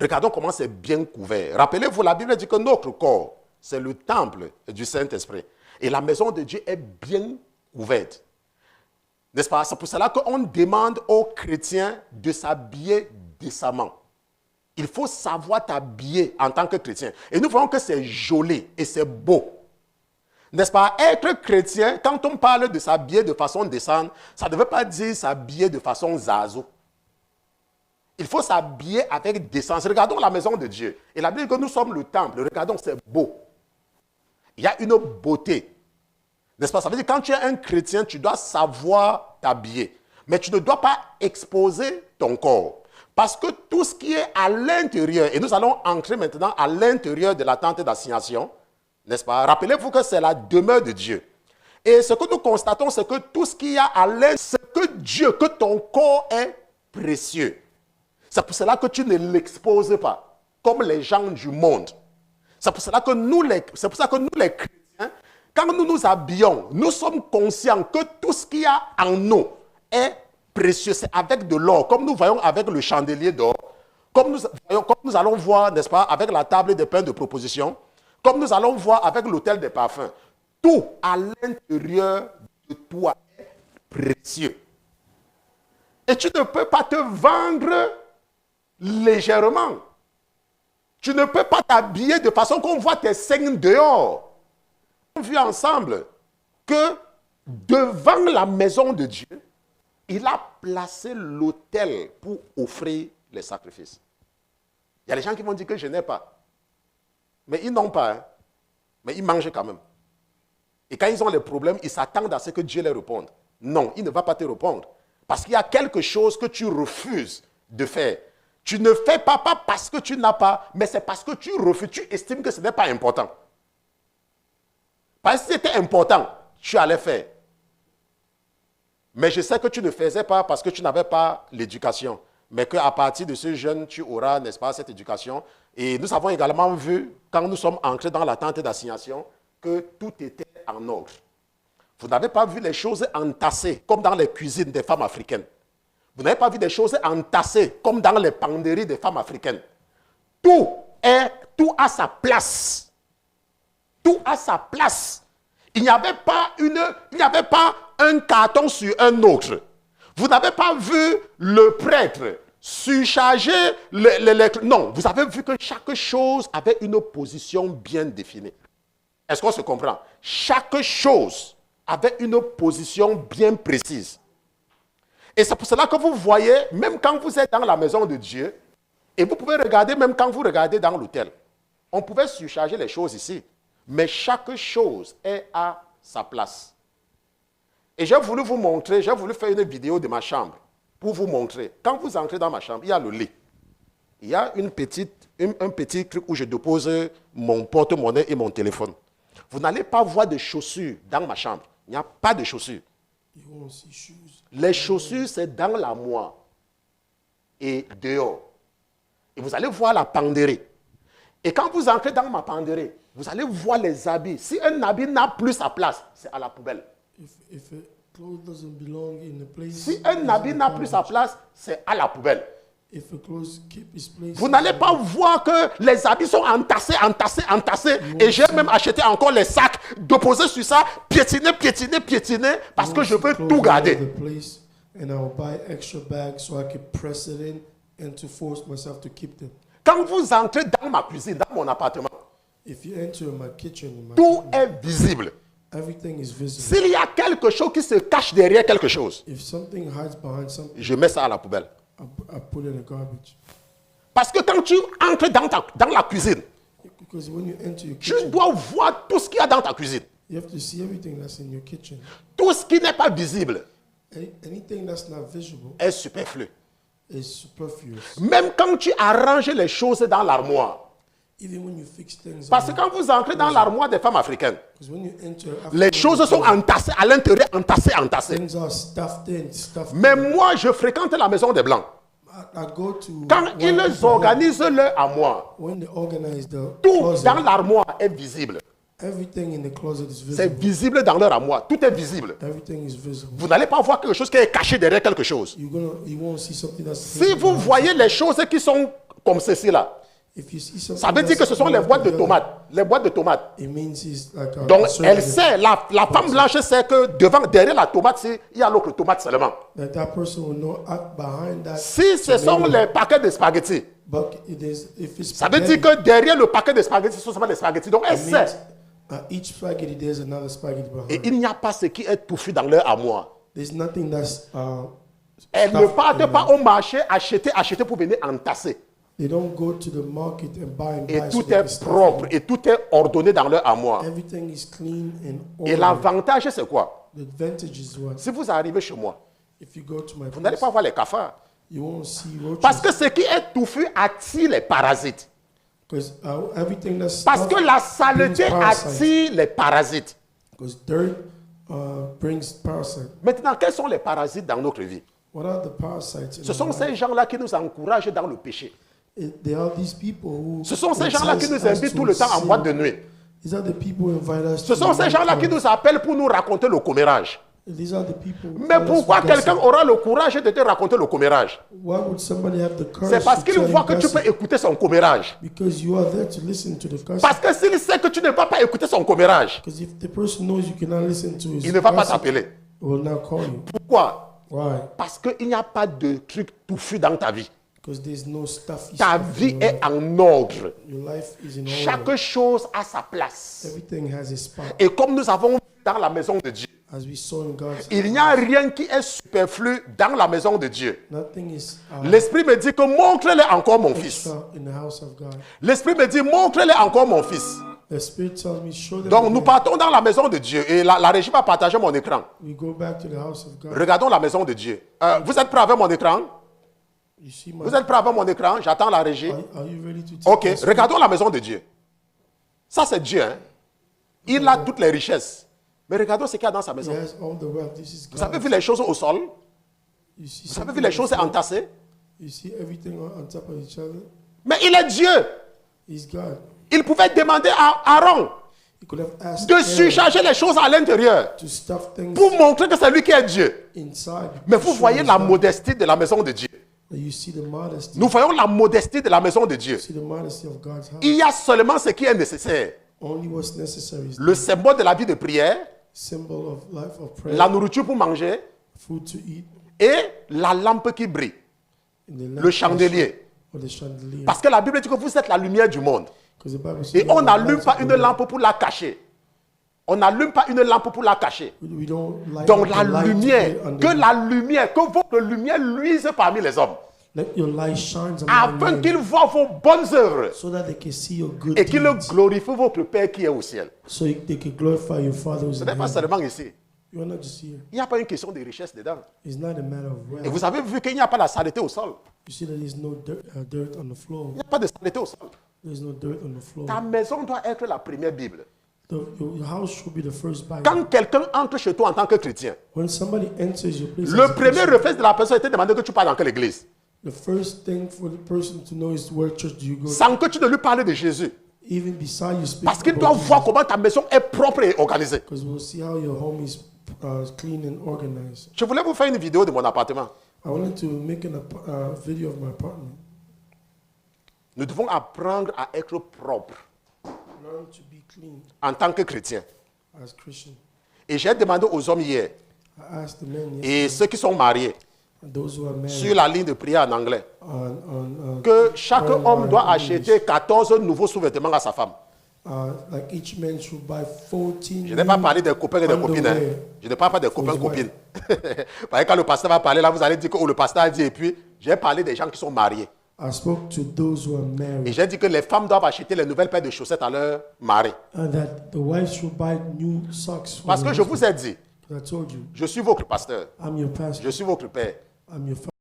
Regardons comment c'est bien couvert. Rappelez-vous, la Bible dit que notre corps, c'est le temple du Saint-Esprit. Et la maison de Dieu est bien couverte. N'est-ce pas? C'est pour cela qu'on demande aux chrétiens de s'habiller décemment. Il faut savoir t'habiller en tant que chrétien. Et nous voyons que c'est joli et c'est beau. N'est-ce pas? Être chrétien, quand on parle de s'habiller de façon décente, ça ne veut pas dire s'habiller de façon zazo. Il faut s'habiller avec décence. Regardons la maison de Dieu. Et la Bible dit que nous sommes le temple. Regardons, c'est beau. Il y a une beauté. N'est-ce pas? Ça veut dire que quand tu es un chrétien, tu dois savoir t'habiller. Mais tu ne dois pas exposer ton corps. Parce que tout ce qui est à l'intérieur, et nous allons entrer maintenant à l'intérieur de la tente d'assignation, n'est-ce pas? Rappelez-vous que c'est la demeure de Dieu. Et ce que nous constatons, c'est que tout ce qu'il y a à l'intérieur, c'est que Dieu, que ton corps est précieux. C'est pour cela que tu ne l'exposes pas, comme les gens du monde. C'est pour cela que nous, les chrétiens, quand nous nous habillons, nous sommes conscients que tout ce qu'il y a en nous est précieux. C'est avec de l'or, comme nous voyons avec le chandelier d'or, comme nous allons voir, n'est-ce pas, avec la table des pains de proposition, comme nous allons voir avec l'autel des parfums. Tout à l'intérieur de toi est précieux. Et tu ne peux pas te vendre légèrement. Tu ne peux pas t'habiller de façon qu'on voit tes seins dehors. On a vu ensemble que devant la maison de Dieu, il a placé l'autel pour offrir les sacrifices. Il y a des gens qui vont dire que je n'ai pas. Mais ils n'ont pas. Hein. Mais ils mangent quand même. Et quand ils ont les problèmes, ils s'attendent à ce que Dieu les réponde. Non, il ne va pas te répondre. Parce qu'il y a quelque chose que tu refuses de faire. Tu ne fais pas parce que tu n'as pas, mais c'est parce que tu refuses, tu estimes que ce n'est pas important. Parce que si c'était important, tu allais faire. Mais je sais que tu ne faisais pas parce que tu n'avais pas l'éducation. Mais qu'à partir de ce jeune, tu auras, n'est-ce pas, cette éducation. Et nous avons également vu, quand nous sommes entrés dans la tente d'assignation, que tout était en ordre. Vous n'avez pas vu les choses entassées, comme dans les cuisines des femmes africaines. Vous n'avez pas vu des choses entassées, comme dans les penderies des femmes africaines. Tout a sa place. Tout a sa place. Il n'y avait pas un carton sur un autre. Vous n'avez pas vu le prêtre surcharger non, vous avez vu que chaque chose avait une position bien définie. Est-ce qu'on se comprend? Chaque chose avait une position bien précise. Et c'est pour cela que vous voyez, même quand vous êtes dans la maison de Dieu, et vous pouvez regarder même quand vous regardez dans l'autel, on pouvait surcharger les choses ici, mais chaque chose est à sa place. Et j'ai voulu vous montrer, j'ai voulu faire une vidéo de ma chambre pour vous montrer. Quand vous entrez dans ma chambre, il y a le lit. Il y a un petit truc où je dépose mon porte-monnaie et mon téléphone. Vous n'allez pas voir de chaussures dans ma chambre. Il n'y a pas de chaussures. Les chaussures, c'est dans l'armoire et dehors. Et vous allez voir la penderie. Et quand vous entrez dans ma penderie, vous allez voir les habits. Si un habit n'a plus sa place, c'est à la poubelle. Si un habit n'a plus sa place, c'est à la poubelle. Vous n'allez pas voir que les habits sont entassés. Et j'ai même acheté encore les sacs, déposer sur ça, piétiner, parce que je veux tout garder. Quand vous entrez dans ma cuisine, dans mon appartement, tout est visible. S'il y a quelque chose qui se cache derrière quelque chose, je mets ça à la poubelle. Parce que quand tu entres dans la cuisine, tu dois voir tout ce qu'il y a dans ta cuisine. Tout ce qui n'est pas visible est superflu. Même quand tu arranges les choses dans l'armoire. Parce que quand vous entrez dans l'armoire des femmes africaines, les choses sont entassées à l'intérieur, entassées. Mais moi, je fréquente la maison des Blancs. Quand ils organisent leur armoire, tout dans l'armoire est visible. C'est visible dans leur armoire. Tout est visible. Vous n'allez pas voir quelque chose qui est caché derrière quelque chose. Si vous voyez les choses qui sont comme ceci là, If you see something ça veut dire que ce sont les boîtes de tomates. Les boîtes de tomates. It means it's like a Donc, elle conservative. sait, la femme blanche sait que derrière la tomate, il y a l'autre tomate seulement. That person will know behind that. Si ce sont les paquets de spaghettis, But it is, if it's ça veut dire spaghetti, que derrière le paquet de spaghettis, ce sont seulement des spaghettis. Donc, elle it means, sait. each spaghetti, there's another spaghetti Et behind. il n'y a pas ce qui est touffu dans leur armoire. There's nothing that's Elle ne stuffed part in pas there. au marché acheter pour venir entasser. They don't go to the market and buy Et so tout they can est stuff propre it. et tout est ordonné dans leur armoire. Everything is clean and Et ordered. l'avantage, c'est quoi? The advantage is what? Si vous arrivez chez moi, If you go to my vous n'allez place, pas voir les cafards. you won't see roaches. Parce que ce qui est touffu attire les parasites. Because everything that's Parce que stuffed la saleté brings parasites. attire les parasites. Because dirt brings parasites. Maintenant, quels sont les parasites dans notre vie? What are the parasites? in Ce sont our ces life? gens-là qui nous encouragent dans le péché. There are these people who Ce sont ces gens-là qui entice nous us invitent to tout le temps en sin. boîte de nuit. These are the people who invite us. Ce to sont ces the gens-là qui nightclub. nous appellent pour nous raconter le commérage. These are the people who Mais tell us pourquoi to quelqu'un gossip. aura le courage de te raconter le commérage? Why would somebody have the courage C'est parce to qu'il tell voit you que tu gossip? peux écouter son commérage. Because you are there to listen to the gossip. Parce que s'il sait que tu ne vas pas écouter son commérage, Because if the person knows you cannot listen to his il ne va pas gossip, t'appeler. he will not call you. Pourquoi? Why? Parce qu'il n'y a pas de truc touffu dans ta vie. Because there's no stuffy Ta stuff vie in your est life. en ordre. Your life is in order. Chaque chose a sa place. Everything has a spot. Et comme nous avons vu dans la maison de Dieu, As we saw in God's il n'y a rien qui est superflu dans la maison de Dieu. nothing is L'Esprit me dit que montre-le encore mon fils. extra in the house of God. L'Esprit me dit montre-le encore mon fils. The Spirit tells me, show them. Donc nous again. partons dans la maison de Dieu et la régie va partager mon écran. We go back to the house of God. Regardons la maison de Dieu. Vous êtes prêts avec mon écran? You see my. Vous êtes prêts avec mon écran? J'attends la régie. Are you ready to take Ok, this? regardons la maison de Dieu. Ça c'est Dieu. Hein? Il a toutes les richesses. Mais regardons ce qu'il y a dans sa He maison. has all the wealth. This is Vous avez God. vu les choses au sol? You see Vous avez something vu les on the choses floor? entassées? You see everything on top of each other. Mais il est Dieu. He's God. Il pouvait demander à Aaron He could have asked de Aaron surcharger les choses à l'intérieur to stuff things pour montrer que c'est lui qui est Dieu. inside. Mais to vous show voyez he's la God. modestie de la maison de Dieu. You see the modesty. Nous voyons la modestie de la maison de Dieu. You see the modesty of God's house. Il y a seulement ce qui est nécessaire. Only what's necessary is Le symbole de la vie de prière, symbol of life of prayer, la nourriture pour manger food to eat, et la lampe qui brille, and the le chandelier. or the chandelier. Parce que la Bible dit que vous êtes la lumière du monde. Because the Bible says Et on we are n'allume lights pas of the une world. lampe pour la cacher. On n'allume pas une lampe pour la cacher. We don't light Donc up la the light to lumière, put it que under. la lumière, que votre lumière luise parmi les hommes. Let your light shine among Afin men, qu'ils voient vos bonnes œuvres so that they can see your good et qu'ils deeds, glorifient votre Père qui est au ciel. so they can glorify your Father who's Ce in n'est pas heaven. seulement ici. You are not just here. Il n'y a pas une question de richesse dedans. It's not a matter of Et wealth. vous avez vu qu'il n'y a pas de saleté au sol. You see that there's no dirt on the floor. Il n'y a pas de saleté au sol. There's no dirt on the floor. Ta maison doit être la première Bible. Your house should be the first Bible. Quand quelqu'un entre chez toi en tant que chrétien, When somebody enters your place, as le a premier Christian, réflexe de la personne était de demander que tu parles dans quelle église. the first thing for the person to know is where church do you go. Sans que tu ne lui parles de Jésus. Even beside you speak. Parce qu'il doit voir comment ta maison est propre et organisée. Because we'll see how your home is clean and organized. Je voulais vous faire une vidéo de mon appartement. I wanted to make a video of my apartment. Nous devons apprendre à être propre Learn to be clean en tant que chrétien. as Christian. Et j'ai demandé aux hommes hier, I asked the men et ceux qui sont mariés, and those who are sur married la ligne de prière en anglais, on que chaque prayer homme doit line in acheter 14 nouveaux sous-vêtements à sa femme. like each man should buy 14. Je n'ai pas parlé des copains et des copines. Hein. underwear. Je ne parle pas des copains et copines. Parce que quand le pasteur va parler, là, vous allez dire que le pasteur a dit, et puis j'ai parlé des gens qui sont mariés. I spoke to those who are Et married, j'ai dit que les femmes doivent acheter les nouvelles paires de chaussettes à leur mari. and that the wives should buy new socks. For Parce their que je vous husband. ai dit, I told you, je suis votre pasteur, I'm your pastor. je suis votre père. I'm your father.